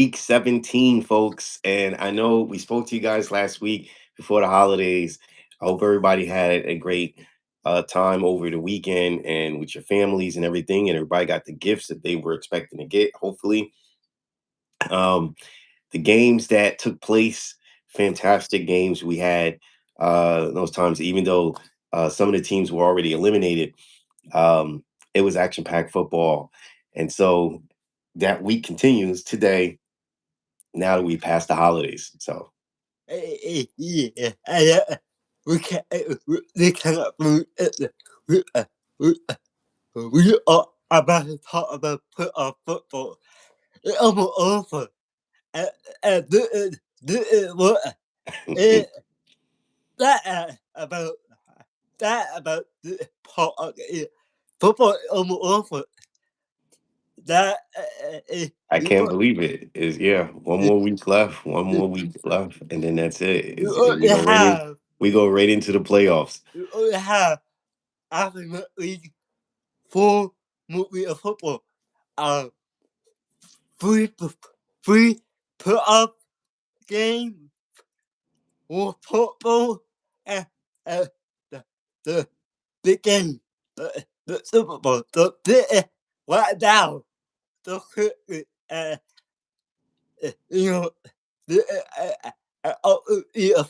Week 17, folks. And I know we spoke to you guys last week before the holidays. I hope everybody had a great time over the weekend and with your families and everything, and everybody got the gifts that they were expecting to get, hopefully. Um, the games that took place, fantastic games we had those times, even though some of the teams were already eliminated. It was action packed football. And so that week continues today now that we passed the holidays. So Yeah, we cannot move it. We, we are about to talk about put on football. It's almost over. And this is what it, that about the part of it. Football is almost over. That is I can't believe it. Is yeah, one more week left, one more week left, and then that's it. you We go right in. have We go right into the playoffs. you only have ultimately 4 movies of football. Um, free free put up game or football and the the big game, the Super Bowl, the right now, the uh, you know the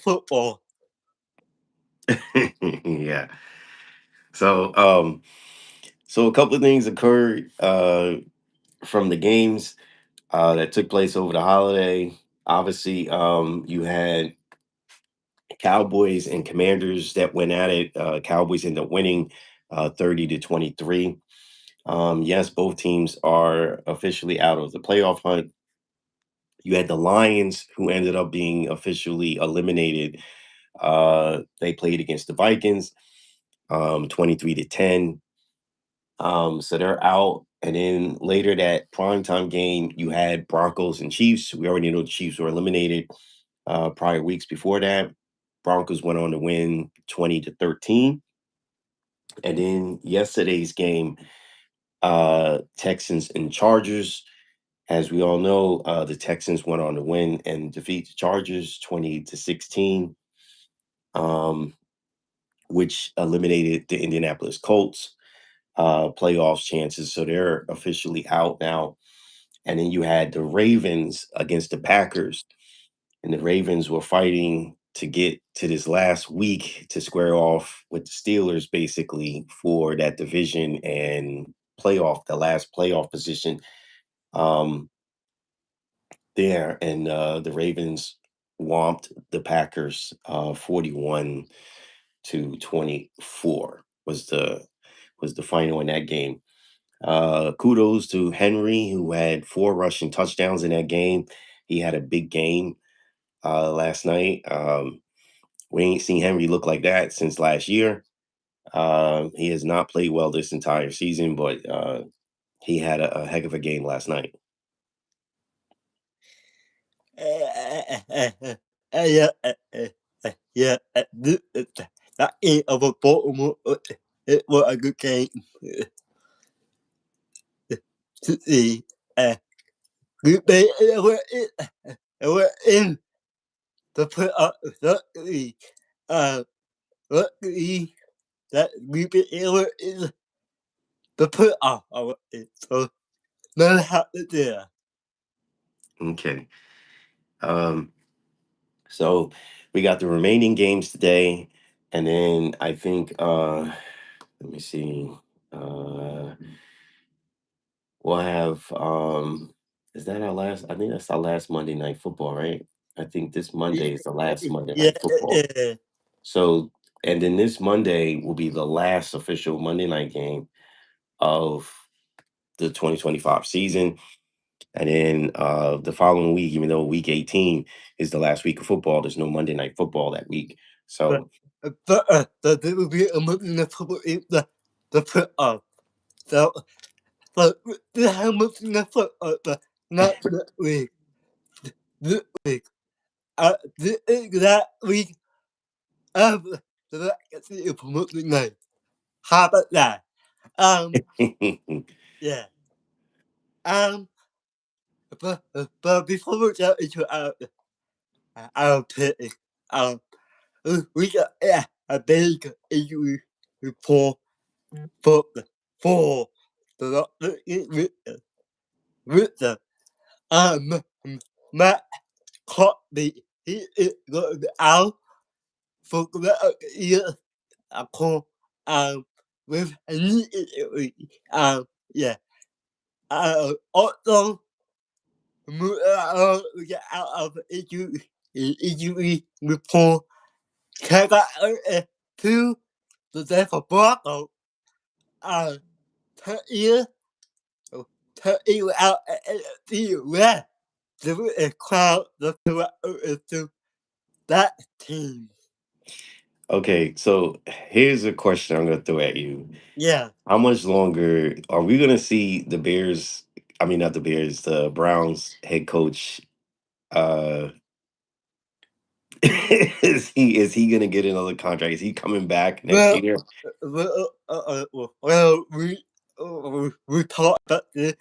football. Yeah. So so a couple of things occurred from the games that took place over the holiday. Obviously, you had Cowboys and Commanders that went at it. Cowboys ended up winning 30-23. Yes, both teams are officially out of the playoff hunt. You had the Lions, who ended up being officially eliminated. They played against the Vikings, 23-10. So they're out. And then later that primetime game, you had Broncos and Chiefs. We already know the Chiefs were eliminated prior weeks before that. Broncos went on to win 20-13. And then yesterday's game, Texans and Chargers. As we all know, the Texans went on to win and defeat the Chargers 20-16, um, which eliminated the Indianapolis Colts playoffs chances. So they're officially out now. And then you had the Ravens against the Packers, and the Ravens were fighting to get to this last week to square off with the Steelers, basically for that division and playoff, the last playoff position. Um, there, and the Ravens whomped the Packers 41-24 was the final in that game. Kudos to Henry, who had 4 rushing touchdowns in that game. He had a big game last night. We ain't seen Henry look like that since last year. He has not played well this entire season, but he had a heck of a game last night. Yeah, yeah, that ain't of a bottom. It was a good game to see. We were in the put up luckily, luckily that we been able in the put up of it. So nothing happened there. Okay. Um, So we got the remaining games today, and then I think let me see. Uh we'll have is that our last, I think that's our last Monday night football, right? I think this Monday is the last Monday Yeah, night football. So and then this Monday will be the last official Monday night game of the 2025 season. And then the following week, even though week 18 is the last week of football, there's no Monday night football that week. but So there will be a month in the football in the put up. So but this how much in the football, but not the week. This week, this that week of the vacancy for Monday night. How about that? Um, yeah. Um, but before we get into our pick, um, we got a big injury report for for with the Matt Cotby. He is going to be out for the year. Call with a knee injury. Yeah. Also, we get out of injury report. Check out to the Denver Broncos. Uh, 10 years, 10 years out the West. The crowd looking to that team. Okay, so here's a question I'm gonna throw at you. Yeah. How much longer are we gonna see the Bears? I mean, not the Bears, the Browns head coach. Uh, is he gonna get another contract? Is he coming back next Well, year? we talked about this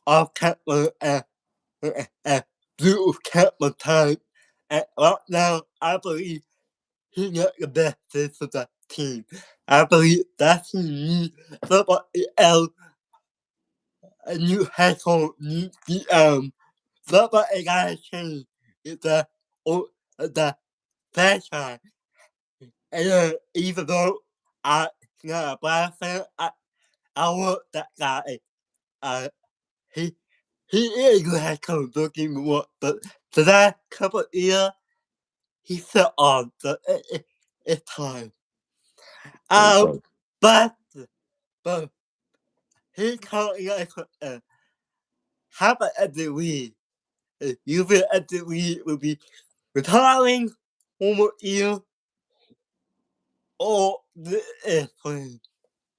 off camera blue camera time, and right now I believe he got the best fit for that team. I believe that team needs somebody else, a new head coach, new GM, somebody gotta change the franchise. And even though I'm not a Black fan, I want that guy. Uh, he he is a good head coach, don't get me wrong, but the last couple of years, he fell on. So it's time. Um, Okay. but but he coming like how about at the league? You feel at the league will be retiring 1 more year or the playing?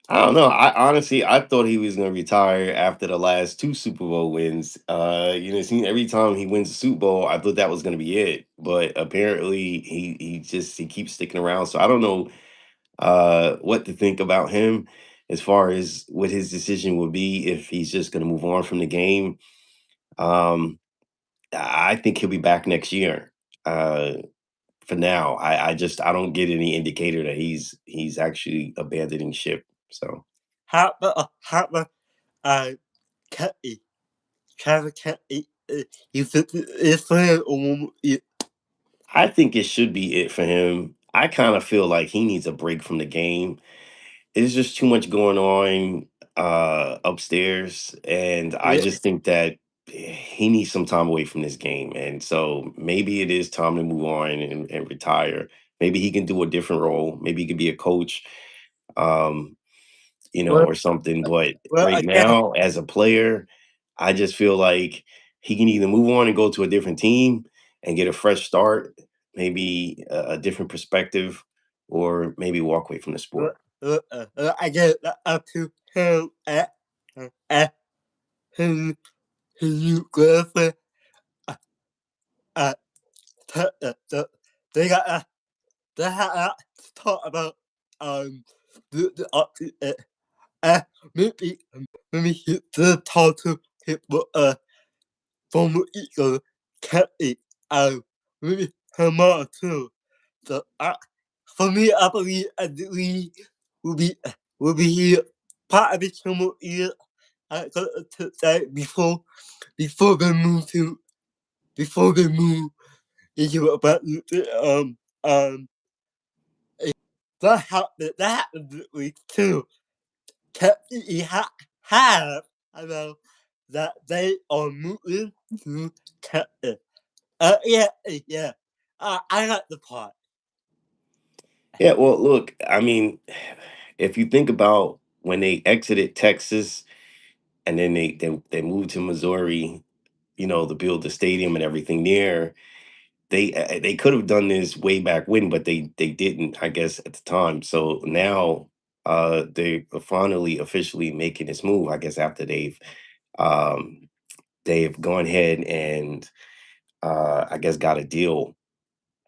I don't know. I thought he was gonna retire after the last two Super Bowl wins. Every time he wins a Super Bowl, I thought that was gonna be it. But apparently he keeps sticking around. So I don't know what to think about him as far as what his decision would be if he's just gonna move on from the game. Um, I think he'll be back next year. Uh, for now, I don't get any indicator that he's actually abandoning ship. So. How about Kenny? Travis Kenny? You think it's playing 1 more year? I think it should be it for him. I kind of feel like he needs a break from the game. There's just too much going on upstairs, and I Yeah. just think that he needs some time away from this game. And so maybe it is time to move on and retire. Maybe he can do a different role. Maybe he could be a coach. Um, Well, or something. But well, right again, now, as a player, I just feel like he can either move on and go to a different team and get a fresh start, maybe a different perspective, or maybe walk away from the sport. I get that up to him at his new girlfriend. Uh, uh, they got they had to talk about um the uh, maybe maybe he did talk to him former Eagle Kelly maybe her mom too. So for me, I believe we will be will be here part of the 2 more years. I got to say before they move to before they move into about um that happened this week too. He have I know that they are moving to Texas. Yeah. I like the part. Yeah, well, look, I mean, if you think about when they exited Texas and then they moved to Missouri, to build the stadium and everything there. They could have done this way back when, but they didn't, I guess, at the time. So now they are finally officially making this move, I guess, after um they've gone ahead and I guess got a deal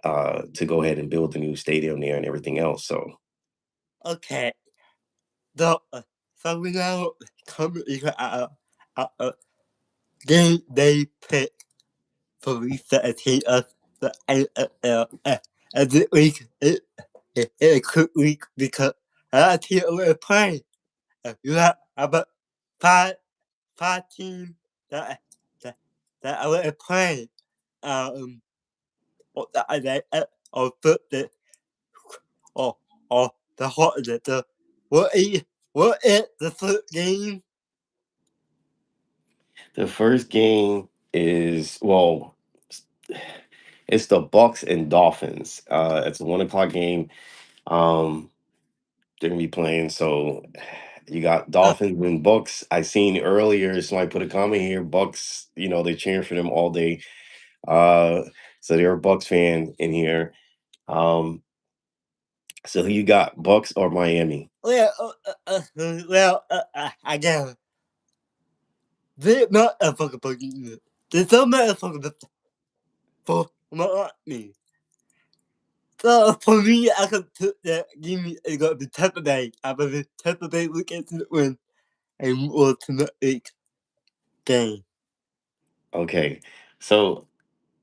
to go ahead and build the new stadium there and everything else. So Okay, so so we now come into our game they picked for resetting us the NFL. And this week, it a quick week because a lot of teams are playing. You have about five five teams that that are playing. Um, or the or the hot the what is the first game? The first game is it's the Bucks and Dolphins. It's a 1 o'clock game. Um, they're gonna be playing. So you got Uh, Dolphins and Bucks. I seen earlier somebody put a comment here. Bucks, they're cheering for them all day. Uh, so they're a Bucks fan in here. Um, so who you got, Bucks or Miami? I guess they not a fucking fucking. There's so motherfucking for me. So for me, I could put that give me it got the Tampa Bay. I believe Tampa Bay will get to the win and move on to the next game. Okay, so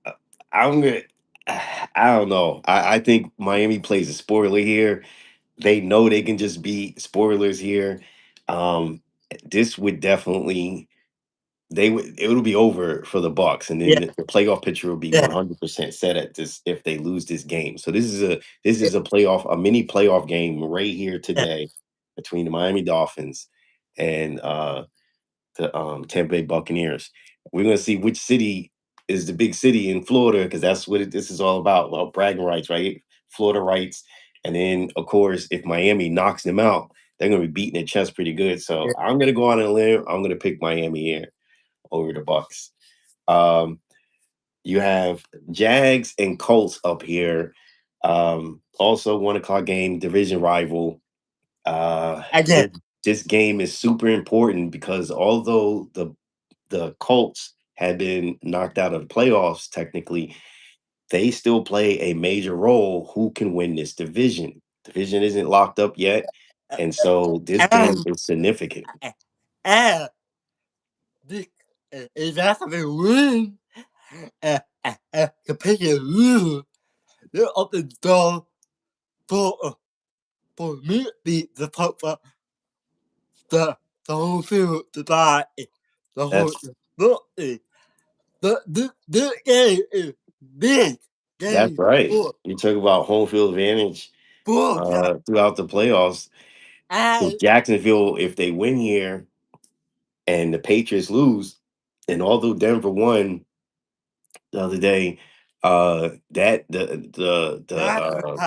uh, I'm gonna. I don't know. I think Miami plays a spoiler here. They know they can just be spoilers here. Um, this would definitely it'll be over for the Bucks, and Yeah, then the playoff picture will be yeah, 100% set at this if they lose this game. So this yeah, is a mini playoff game right here yeah, today between the Miami Dolphins and the Tampa Bay Buccaneers. We're gonna see which city is the big city in Florida because that's what this is all about. Well, bragging rights, right? Florida rights, and then of course, if Miami knocks them out, they're gonna be beating their chest pretty good. So yeah. I'm gonna go on a limb. I'm gonna pick Miami here over the Bucks. Um, you have Jags and Colts up here. Also 1 o'clock game, division rival. Again, This game is super important because although the Colts had been knocked out of the playoffs, technically, they still play a major role. Who can win this division? Division isn't locked up yet, and so this game and is significant. and this is actually win. The Patriots lose. They're up the door for me to be the top of the whole field to buy the whole That's look. This game is big that's game right. You talk about home field advantage for that. throughout the playoffs. If And Jacksonville, if they win here and the Patriots lose, and although Denver won the other day, that that's at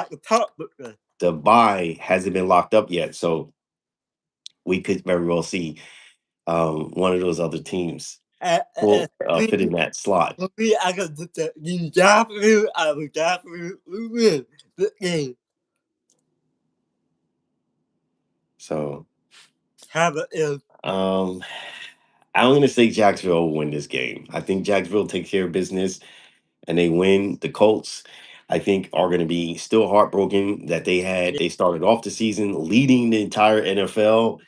the top of the bye hasn't been locked up yet, so we could very well see one of those other teams me, fit in that slot. for me, I got the Japanese, I was Japanese win the game. So Have it is um, I'm going to say Jacksonville will win this game. I think Jacksonville takes care of business and they win. The Colts, I think, are going to be still heartbroken that they started off the season leading the entire NFL,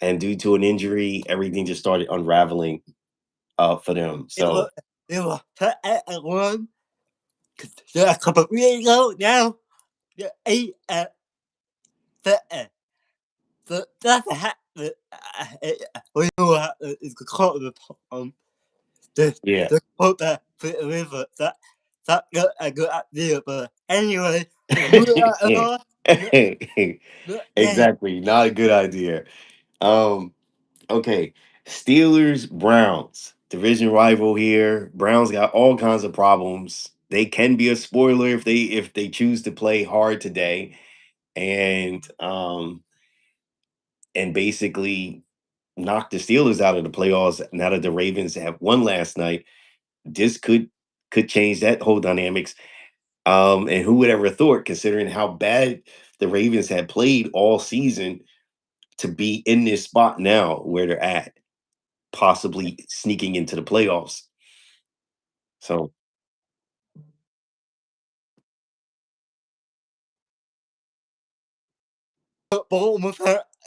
and due to an injury, everything just started unraveling for them. it was So it was at one. A couple of years ago now, the eight at the so that's a hat. We know what is called the yeah, the quote that fit the river. That got a good idea, but anyway, moving right along. The, the game. exactly, not a good idea. Um, okay, Steelers Browns division rival here. Browns got all kinds of problems. They can be a spoiler if they choose to play hard today, and basically knock the Steelers out of the playoffs now that the Ravens have won last night. This could change that whole dynamics. And who would ever thought, considering how bad the Ravens had played all season, to be in this spot now where they're at, possibly sneaking into the playoffs. So Football was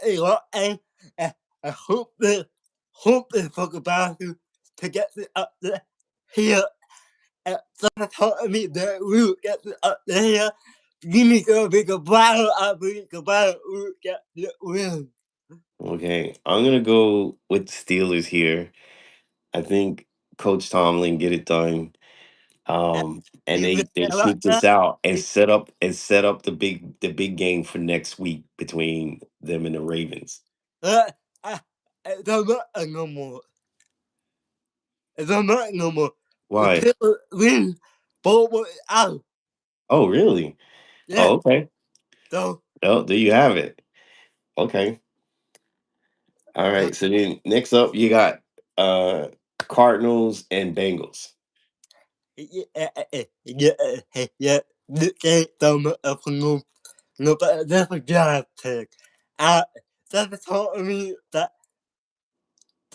a lot, and I hope they talk about it. to get it up there here. And someone told me that we would get it up there. Give me a bigger battle. I believe the battle will get the win. Okay, I'm gonna go with the Steelers here. I think Coach Tomlin get it done. And You been they like sneak this that? out and set up the big game for next week between them and the Ravens. Uh, I don't know no more. I don't know no more. The Why? people win. Both were out. Oh, really? Yeah. Oh, okay. So, Oh, there you have it. Okay. All so right. So then next up you got uh Cardinals and Bengals. yeah. This ain't so much of a no, but that's a job tag. I that's told me that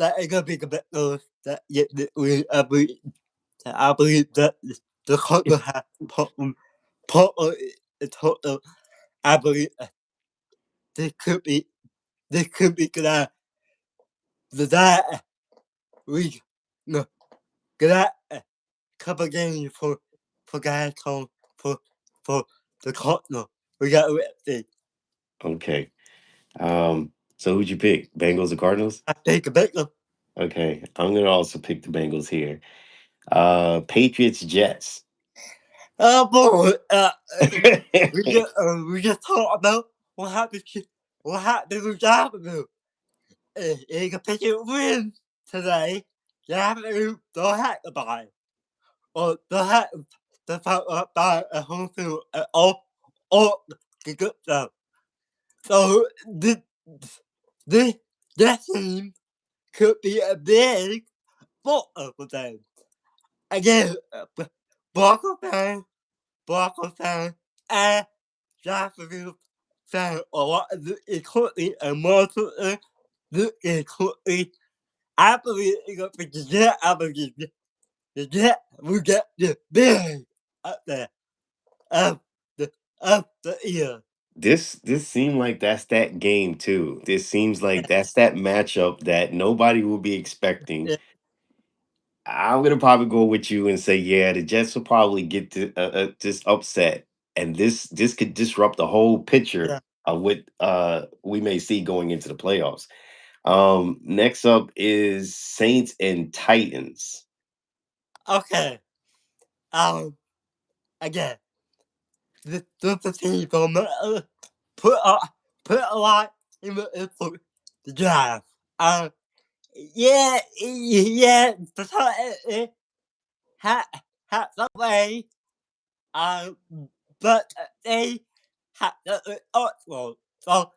it gonna be a bit of that yeah, I believe that the Cardinals have part of it total. I believe this could be good. That we no good couple games for guys called for the Cardinals. We got to Okay. So who'd you pick? Bengals or Cardinals? I take a bit of Okay. I'm gonna also pick the Bengals here. Patriots Jets. oh boy we just talked about what happened with Jacksonville. If a pitcher wins today, Jacksonville don't have to buy or don't have to buy a home field at all the good stuff. So this this team could be a big fault for them. Again, Bronco fan, Bronco fan, and Jacksonville fan, a lot of this is currently a monster. This is currently, I believe it's going to be the Jet. I believe the Jet will get the big up there the of the year. This seemed like that's that game too. This seems like that's that matchup that nobody will be expecting. Yeah, I'm gonna probably go with you and say, yeah, the Jets will probably get this upset, and this could disrupt the whole yeah. picture of what we may see going into the playoffs. Next up is Saints and Titans. Okay. Um, again, the team from put a put a lot in the effort to drive. Um, yeah, that's how it had some way. Um, but they had the artwork. So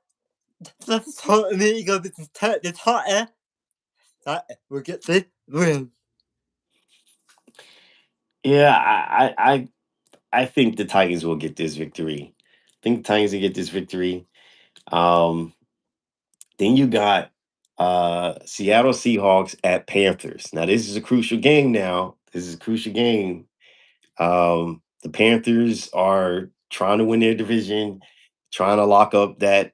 that's totally going to the title that will get this win. Yeah, I think the Titans will get this victory. I think the Titans will get this victory. Um, then you got Seattle Seahawks at Panthers. Now this is a crucial game. Now this is a crucial game. The Panthers are trying to win their division, trying to lock up that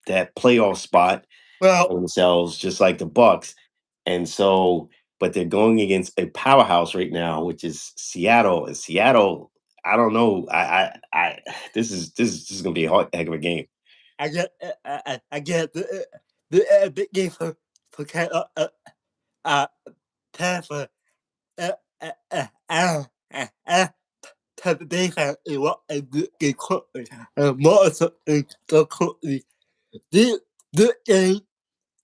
playoff spot Well, for themselves, just like the Bucks. And so, but they're going against a powerhouse right now, which is Seattle. And Seattle, I don't know. This is gonna be a heck of a game. I get the big game for uh Panther uh Tampa Bay fan is what a good game currently more something so currently this game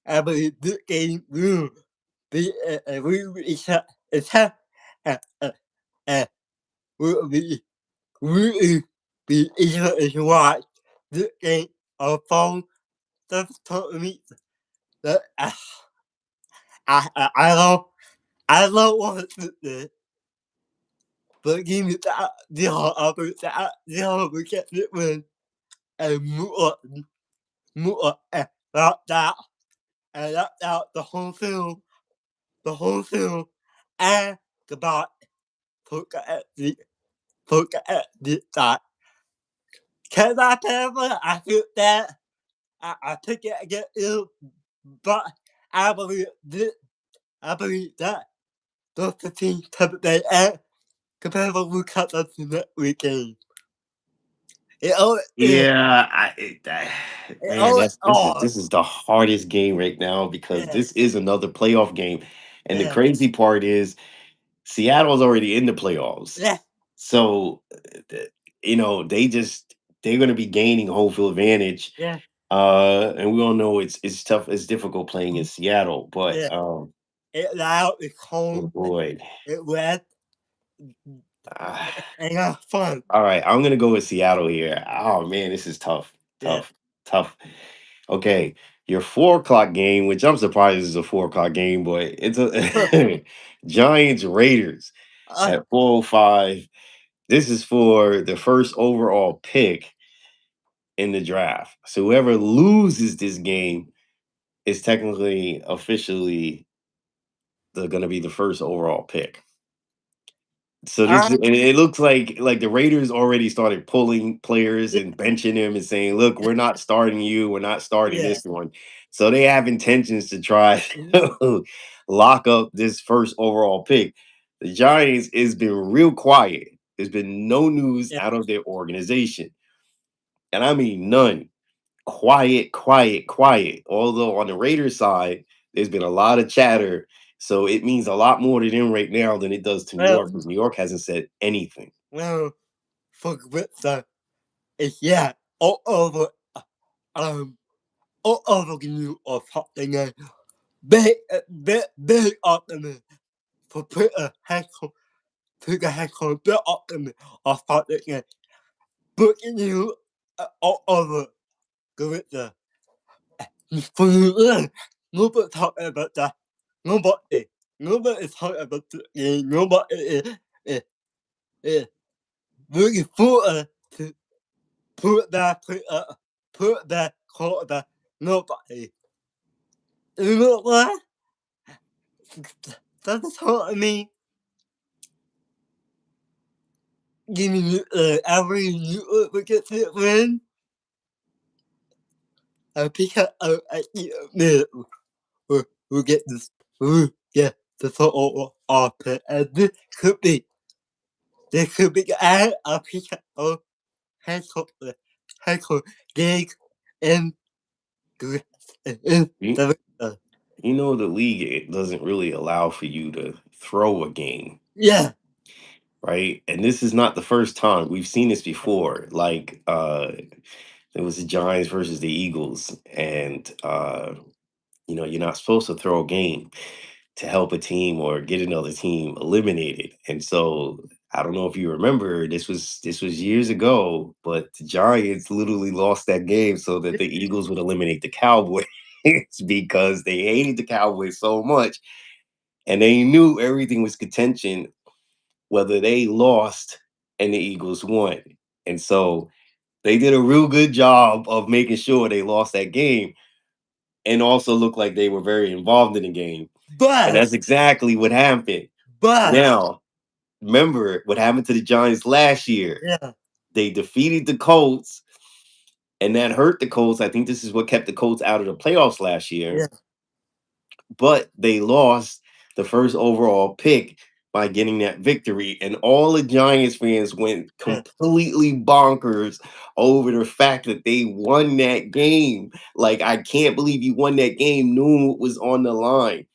I believe this game will be it's uh, uh, uh, will be really be easier to watch this game on phone. That's totally that I don't want to do this, but give me that the whole we get it win and move up and like that and that's out the whole film and goodbye put at the that. Can I tell you I feel that I took it against you but I believe this I believe that those the teams Tampa Bay and compared to Blue Cup up to that weekend. It Yeah, man, always that's oh this is the hardest game right now because yeah this is another playoff game, and the yeah crazy part is Seattle's already in the playoffs, yeah so they're going to be gaining home field advantage. yeah And we all know it's tough, it's difficult playing in Seattle, but yeah. It loud, it's oh cold, boy. it wet, Ah, and got fun. all right, I'm gonna go with Seattle here. Oh man, this is tough, Yeah. tough, tough. Okay, your 4 o'clock game, which I'm surprised is a 4 o'clock game, but it's a Giants Raiders Uh, at 4:05. This is for the first overall pick in the draft. So whoever loses this game is technically officially going to be the first overall pick. So this uh, and it looks like the Raiders already started pulling players yeah, and benching them and saying, "Look, we're not starting you. We're not starting yeah. this one." So they have intentions to try Mhm. to lock up this first overall pick. The Giants has been real quiet. There's been no news Yeah. out of their organization, and I mean none. Quiet, quiet, quiet. Although on the Raiders side, there's been a lot of chatter. So it means a lot more to them right now than it does to New Well, York because New York hasn't said anything. well, for Gritza, it's yeah, all over, um, all over the new or something. Big optimist for put a heckle, put a heckle, big optimist or something. Booking you all over Gritza. For you, nobody talking about that. Nobody. Nobody is talking about the game. Nobody is looking forward to put that quarterback. Nobody. You know what? That's what I mean. Giving you every you get to win. I pick up we get this. We get the total offer, and this could be. This could be a pick up headquarters, headquarters gig in in You, the you know, the league it doesn't really allow for you to throw a game, yeah right? And this is not the first time. We've seen this before. Like it was the Giants versus the Eagles, and you're not supposed to throw a game to help a team or get another team eliminated. And so I don't know if you remember, this was years ago, but the Giants literally lost that game so that the Eagles would eliminate the Cowboys because they hated the Cowboys so much and they knew everything was contention whether they lost and the Eagles won. And so they did a real good job of making sure they lost that game and also looked like they were very involved in the game. And but that's exactly what happened. but Now, remember what happened to the Giants last year. yeah They defeated the Colts, and that hurt the Colts. I think this is what kept the Colts out of the playoffs last year. yeah But they lost the first overall pick by getting that victory. And all the Giants fans went yeah completely bonkers over the fact that they won that game. Like, I can't believe you won that game, knowing what was on the line.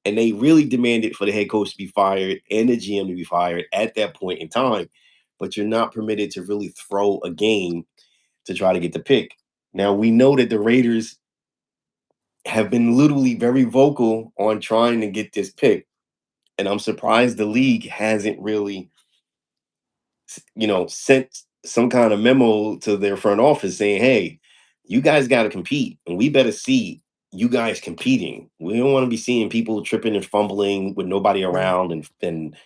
And they really demanded for the head coach to be fired and the GM to be fired at that point in time. But you're not permitted to really throw a game to try to get the pick. Now we know that the Raiders have been literally very vocal on trying to get this pick. And I'm surprised the league hasn't really, sent some kind of memo to their front office saying, hey, you guys got to compete and we better see you guys competing. We don't want to be seeing people tripping and fumbling with nobody yeah. around and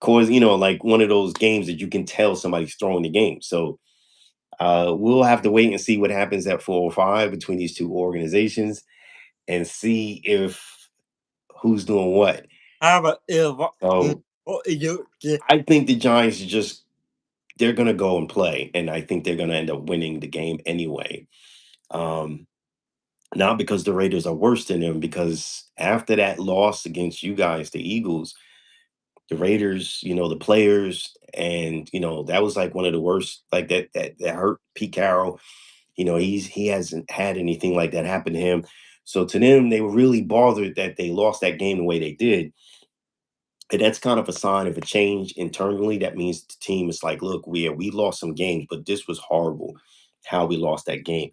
cause, like one of those games that you can tell somebody's throwing the game. So we'll have to wait and see what happens at 405 between these two organizations and see if who's doing what. How about if So what you get I think the Giants they're gonna go and play, and I think they're gonna end up winning the game anyway. Um, Not because the Raiders are worse than them, because after that loss against you guys, the Eagles, the Raiders, the players, and that was like one of the worst. Like that hurt Pete Carroll. He hasn't had anything like that happen to him. So to them, they were really bothered that they lost that game the way they did. And that's kind of a sign of a change internally. That means the team is like, look, we lost some games, but this was horrible how we lost that game.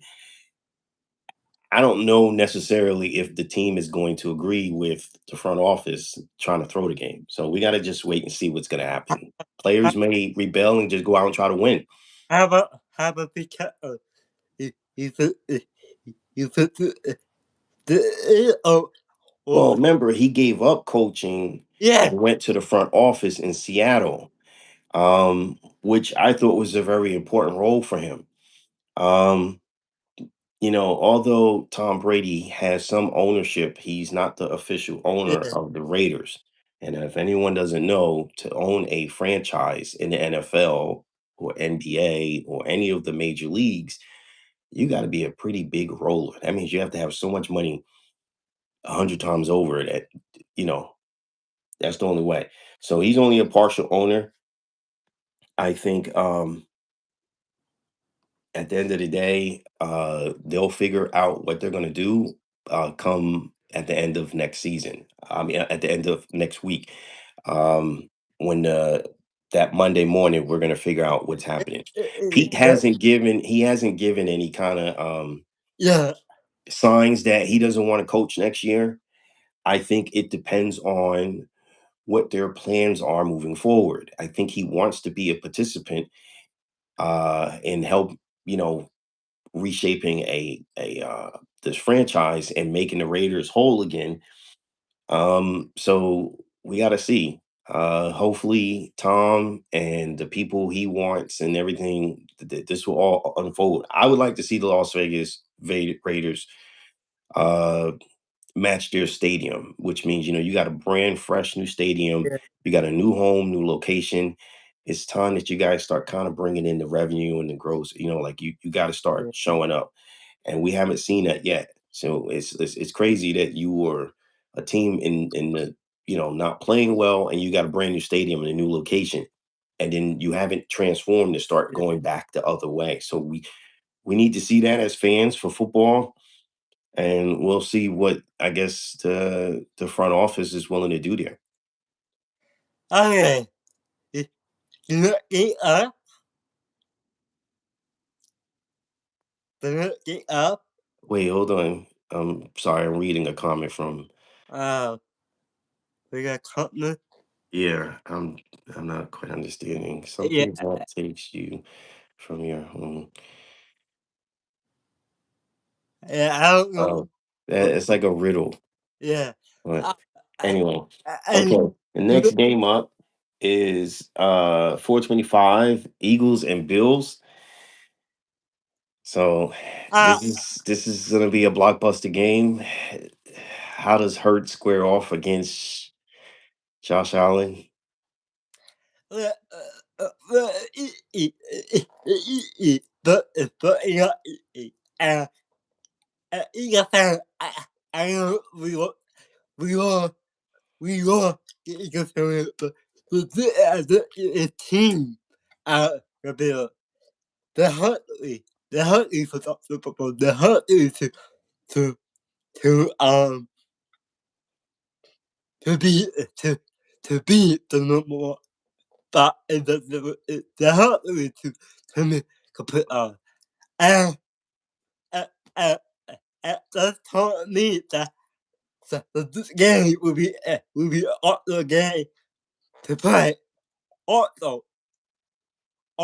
I don't know necessarily if the team is going to agree with the front office trying to throw the game. So we got to just wait and see what's going to happen. How Players may rebel and just go out and try to win. about because you put the oh, Well, remember, he gave up coaching yeah, and went to the front office in Seattle, which I thought was a very important role for him. Um, although Tom Brady has some ownership, he's not the official owner yeah, of the Raiders. And if anyone doesn't know, to own a franchise in the NFL or NBA or any of the major leagues, you got to be a pretty big roller. That means you have to have so much money 100 times over that, you know, that's the only way. So he's only a partial owner. I think at the end of the day, they'll figure out what they're going to do come at the end of next season. I mean, at the end of next week, um, when that Monday morning, we're going to figure out what's happening. Pete hasn't given any kind of yeah, signs that he doesn't want to coach next year. I think it depends on what their plans are moving forward. I think he wants to be a participant and help, you know, reshaping a this franchise and making the Raiders whole again. So we got to see. Hopefully, Tom and the people he wants and everything, this will all unfold. I would like to see the Las Vegas Raiders uh, match their stadium, which means you got a brand fresh new stadium, yeah, you got a new home, new location. It's time that you guys start kind of bringing in the revenue and the growth. Like you got to start yeah, showing up, and we haven't seen that yet. So it's crazy that you were a team in the not playing well, and you got a brand new stadium and a new location, and then you haven't transformed to start yeah. going back the other way. So we need to see that as fans for football, and we'll see what I guess the front office is willing to do there. Okay, looking up, looking up. Wait, hold on. Sorry, I'm reading a comment from. Uh, we got company. Yeah, I'm not quite understanding. Yeah, Something that takes you from your home. yeah. I don't know. Oh, it's like a riddle. Yeah, But uh, uh, anyway, and okay. The next game up is 425 Eagles and Bills. So uh, this is gonna be a blockbuster game. How does Hurt square off against Josh Allen? uh, Eagle fan, I know we are, we are the Eagle fan, but the team, the Bill, they're hungry for the Super Bowl, they're hungry to, to, um, to be, to, to be the number one, but they're hungry to make complete, and, and, and, that's telling me that so this game will be also game to play. Also,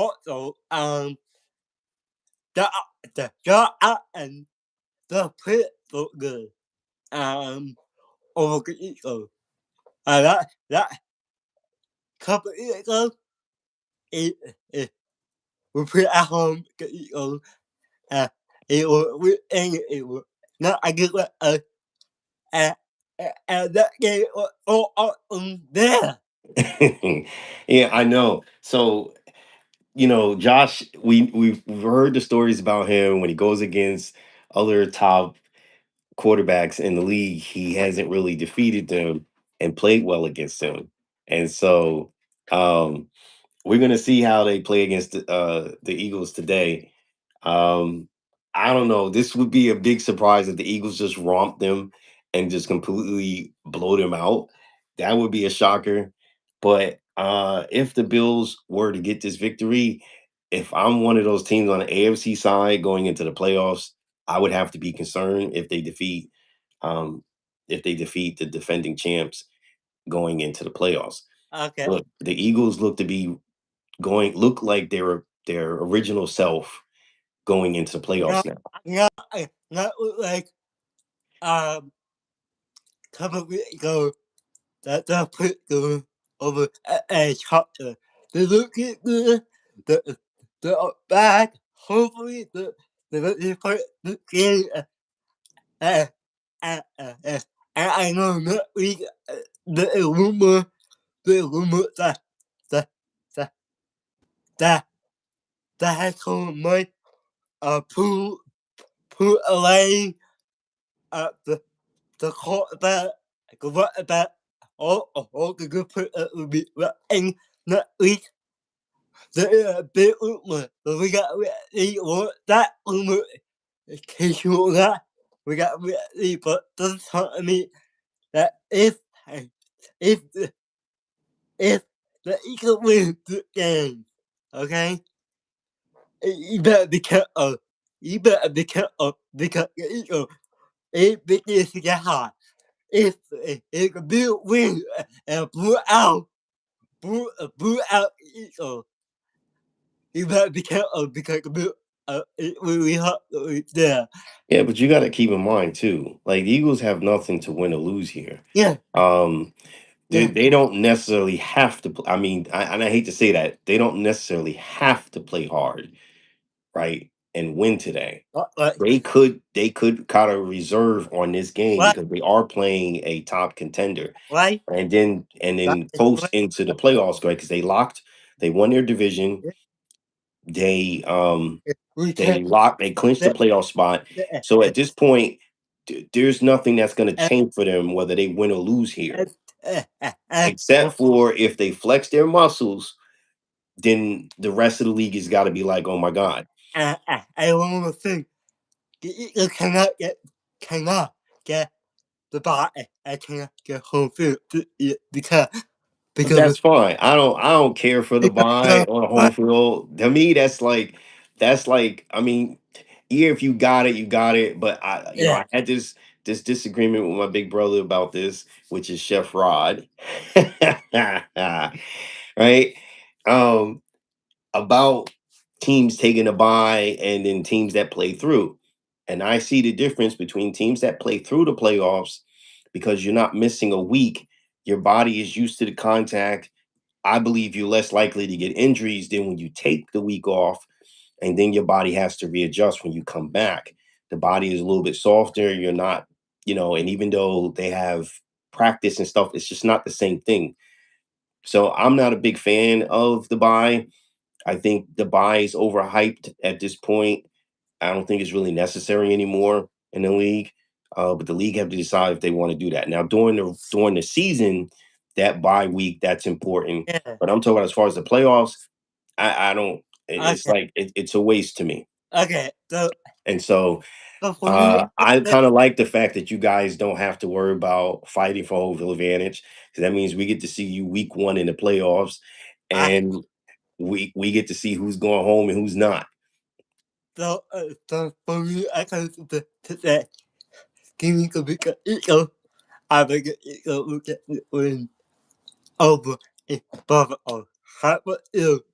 the the and the play so good. Over the Eagles. That couple of years ago, it, it we play at home the Eagles. Uh, it was not a good one. Uh, and that game was all awesome there. Yeah, I know. So Josh, we've heard the stories about him when he goes against other top quarterbacks in the league. He hasn't really defeated them and played well against them. And so um, we're gonna see how they play against the Eagles today. Um, I don't know. This would be a big surprise if the Eagles just romp them and just completely blow them out. That would be a shocker. But if the Bills were to get this victory, if I'm one of those teams on the AFC side going into the playoffs, I would have to be concerned um, if they defeat the defending champs going into the playoffs. Okay. Look, the Eagles look like their original self going into the Now, playoffs now. now, that was like um couple of weeks ago that they put them over a chapter. They look good. The they're back. Hopefully they put the game. Uh, and I know that we the rumor that that that that has come might pull away the quarterback, all the good put will be in that week. The big rumor, but we want that rumor. In case you want that, we got but doesn't tell me that if if the Eagles win the game, okay, you better be careful. You better be careful because the Eagles ain't big this to get hot. If the Bill win and blew out the Eagles, you better be careful because the Bill it really hot there. Yeah, but you got to keep in mind too, like the Eagles have nothing to win or lose here. Yeah, Um, yeah. they don't necessarily have to. I mean, and I hate to say that they don't necessarily have to play hard, right, and win today. Like, They could kind of reserve on this game what? because they are playing a top contender, Why? That and is post what into the playoffs, right? Because they won their division. They we can. they clinched the The, playoff spot. the, So the, at this point, there's nothing that's going to uh, change for them whether they win or lose uh, here, uh, except for if they flex their muscles. Then the rest of the league has got to be like, oh my god. I want to think. You cannot get the ball. I cannot get home field But because that's fine. I don't care for the buy on a home what? field. To me, that's like I mean, yeah, if you got it, you got it. But Yeah. I had this disagreement with my big brother about this, which is Chef Rod. Right? Um, about teams taking a bye and then teams that play through. And I see the difference between teams that play through the playoffs because you're not missing a week. Your body is used to the contact. I believe you're less likely to get injuries than when you take the week off and then your body has to readjust when you come back. The body is a little bit softer. You're not, and even though they have practice and stuff, it's just not the same thing. So I'm not a big fan of the bye. I think the buy is overhyped at this point. I don't think it's really necessary anymore in the league. But the league have to decide if they want to do that. Now during the season, that bye week that's important. Yeah. But I'm talking about as far as the playoffs, I don't. It's Okay. like it's a waste to me. Okay. And so So for me, I kind of like the fact that you guys don't have to worry about fighting for home field advantage because that means we get to see you week one in the playoffs, I and we get to see who's going home and who's not. so for me, I can say, give me a big ego. I make it ego look at it win over a bubble. How about you?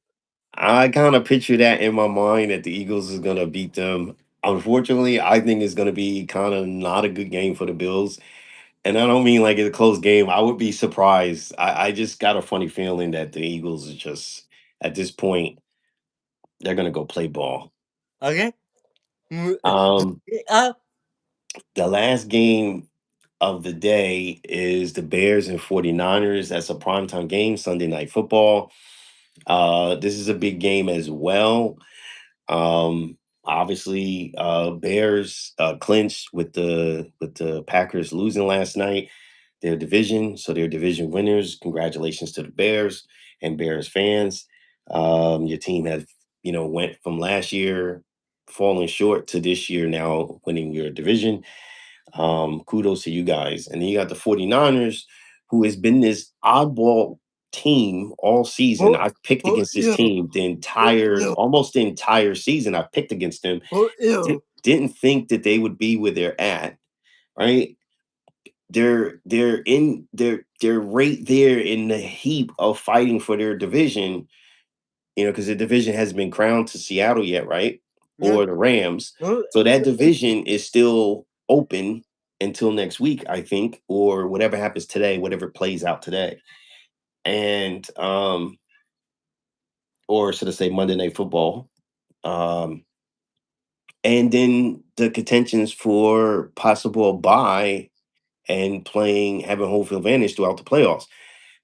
I kind of picture that in my mind that the Eagles is going to beat them. Unfortunately, I think it's going to be kind of not a good game for the Bills. And I don't mean like it's a close game. I would be surprised. I just got a funny feeling that the Eagles are just, at this point, they're going to go play ball. Okay. Mm, Um, uh, the last game of the day is the Bears and 49ers. That's a primetime game, Sunday Night Football. This is a big game as well. Obviously, Bears clinched with the Packers losing last night. their division, so they're division winners. Congratulations to the Bears and Bears fans. Your team has, went from last year falling short to this year now winning your division. Kudos to you guys. And then you got the 49ers, who has been this oddball team all season. For I've picked for against this you, team for you, almost the entire season. I've picked against them. for you. Didn't think that they would be where they're at, right? They're right there in the heap of fighting for their division, because the division hasn't been crowned to Seattle yet, right? Yeah, Or the Rams. for, So that division is still open until next week, I think, or whatever happens today, whatever plays out today. And or should I say Monday Night Football. Um and then the contentions for possible bye and having home field advantage throughout the playoffs.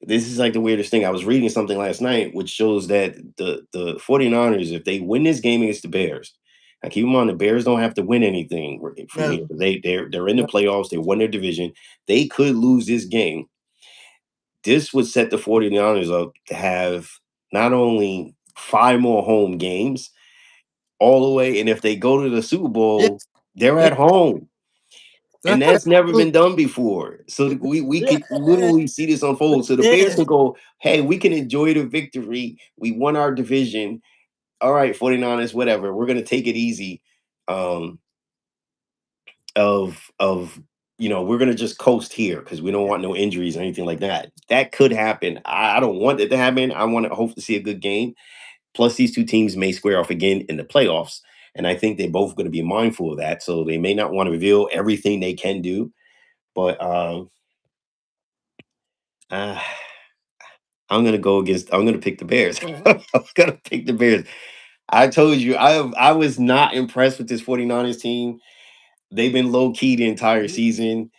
This is like the weirdest thing. I was reading something last night which shows that the 49ers, if they win this game against the Bears, now keep in mind the Bears don't have to win anything from yeah, here. They're in the yeah, playoffs, they won their division. They could lose this game. This would set the 49ers up to have not only 5 more home games all the way, and if they go to the Super yeah, Bowl, they're yeah, at home. And that's that's never true. been done before. So we Yeah, could literally see this unfold. So the Bears yeah, can go, hey, we can enjoy the victory. We won our division. All right, 49ers, whatever. We're gonna take it easy. Um, of we're gonna just coast here because we don't want no injuries or anything like that. That could happen. I don't want it to happen. I want to hope to see a good game. Plus, these two teams may square off again in the playoffs. And I think they're both going to be mindful of that. So they may not want to reveal everything they can do. But uh, I'm gonna pick the Bears. I'm gonna pick the Bears. I told you I was not impressed with this 49ers team. They've been low key the entire season.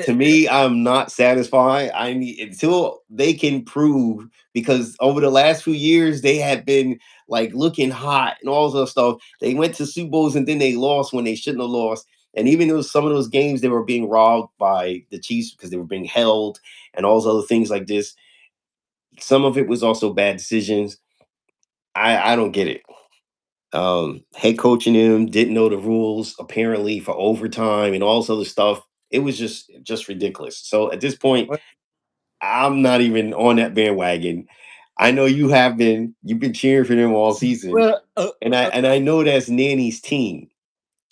To me, I'm not satisfied. I need until they can prove, because over the last few years they had been like looking hot and all this other stuff. They went to Super Bowls and then they lost when they shouldn't have lost. And even though some of those games they were being robbed by the Chiefs because they were being held and all those other things like this. Some of it was also bad decisions. I don't get it. Head coaching him didn't know the rules apparently for overtime and all this other stuff. It was just ridiculous. So at this point, I'm not even on that bandwagon. I know you have been. You've been cheering for them all season, well, and I know that's Nanny's team.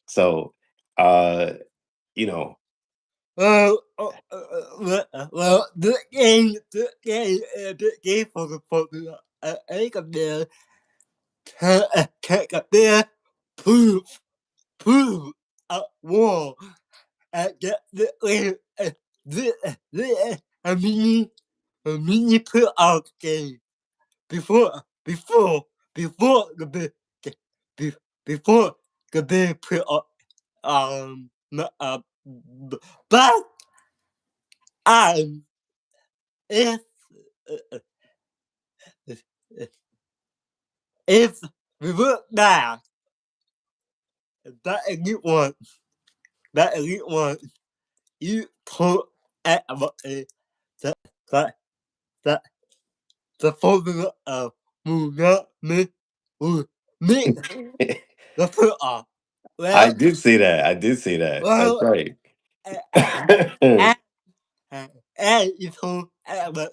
So, uh, you know, the game for the Bear, take a bear, prove, prove, war, a mini put out game before, before the bear, be- before the bear put up, but, um, if, uh, uh, if we look back, that elite one, that elite one, you told everybody that that that the formula of will not make the put off. I Well, did say that. I did say that. That's well, right. uh, and, and you told everybody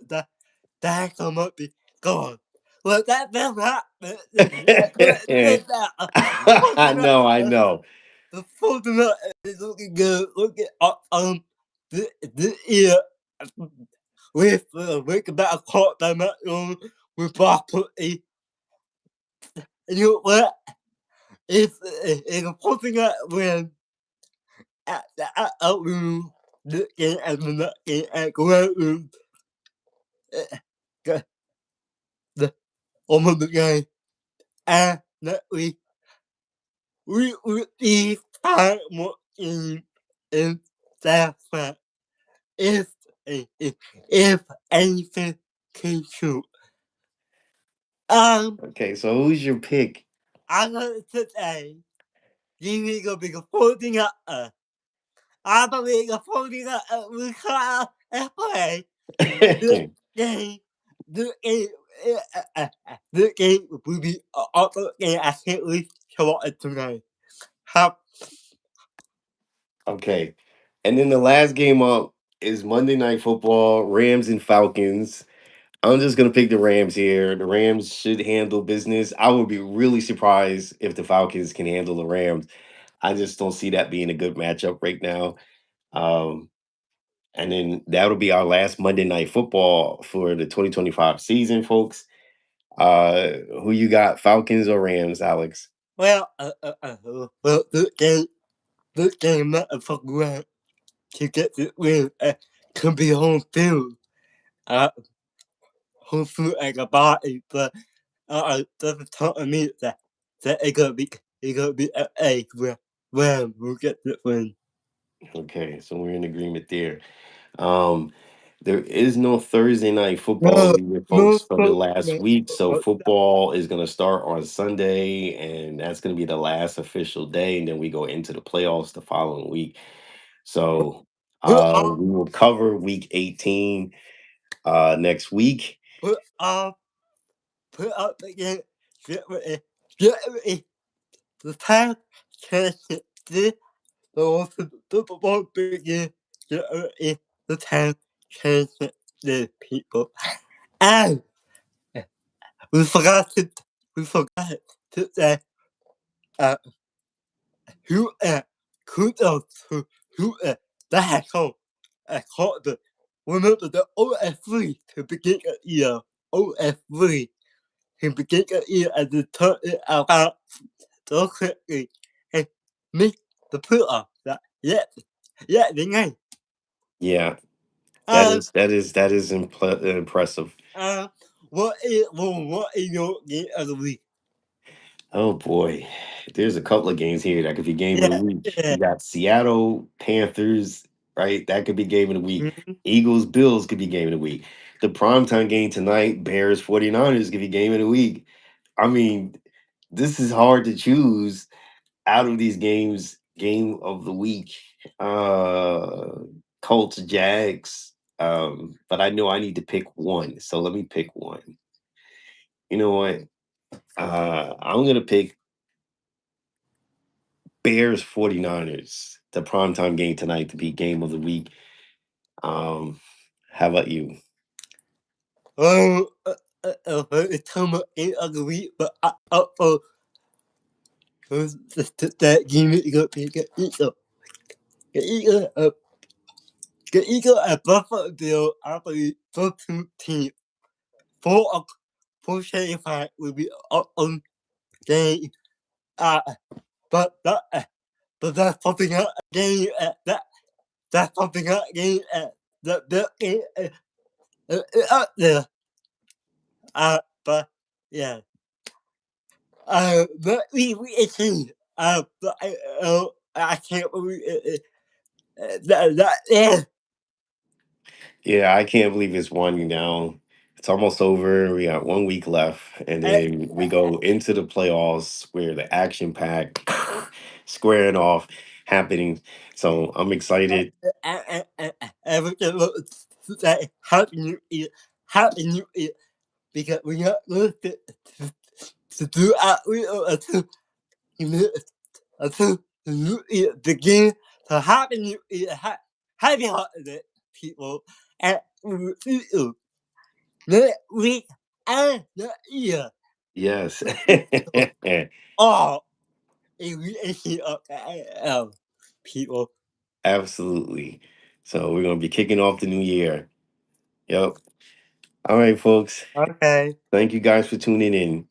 that come up be gone. Well, that never happened. I know. I know. The formula is looking good. Look at the year with Rick about a caught them at with property. And you know what? If I'm putting that when at the out room, looking at the looking at the room, the the almost the game, and that we would be fine more in that fact if if if anything came true. Um, Okay, so who's your pick? I'm gonna say you need to be holding up. I believe the 49 we call play the game. The game. The game will be also game. I can't wait to watch it tonight. Have Okay. And then the last game up is Monday Night Football, Rams and Falcons. I'm just gonna pick the Rams here. The Rams should handle business. I would be really surprised if the Falcons can handle the Rams. I just don't see that being a good matchup right now. Um, and then that'll be our last Monday Night Football for the 2025 season, folks. Who you got, Falcons or Rams, Alex? well, the game that for grant to get the win can be home field. Uh, Home field like a body, but doesn't tell me that it gonna be a where we'll get the win. Okay, so we're in agreement there. Um, there is no Thursday night football No, either, no, folks, for the no, last no, week. So football is going to start on Sunday, and that's going to be the last official day. And then we go into the playoffs the following week. So put up, we will cover week 18 next week. put up, put up again. Get ready. The time can this the football begin. Get ready. The time can the people. And we forgot to we forgot to say uh who kudos to who that had called called the remember the OF3 to begin a year OF3 to begin a year and to turn it out so quickly and make the playoff that yeah the game Yeah, um that is impressive. uh what is your game of the week? Oh boy, there's a couple of games here that could be game of the Yeah, week. yeah. You got Seattle Panthers, right? That could be game of the week. Mhm. Eagles Bills could be game of the week. The primetime game tonight, Bears 49ers could be game of the week. I mean, this is hard to choose out of these games, game of the week. Uh Colts Jags. But I know I need to pick one. So let me pick one. You know what? I'm gonna pick Bears 49ers, the primetime game tonight to be game of the week. Um, how about you? Oh, it's time of game of the week, but that game is gonna be the Eagle and Buffalo Bill, I believe, those two teams, 4:45 will be up on game. Uh, but that, but that's something else game. That's something else game. That game up there. But yeah. But we see. But I can't believe yeah. Yeah, I can't believe it's winding down. It's almost over. We got 1 week left, and Uh, then we go into the playoffs where the action pack squaring off happening. So I'm excited. everything looks like happy new year, happy new year, because we got to do our real until the new year begin. So happy new year, happy holiday, people, and we will see you next week and next year. Yes. All aviation of people. Absolutely. So we're gonna be kicking off the new year. Yep. All right, folks. Okay. Thank you guys for tuning in.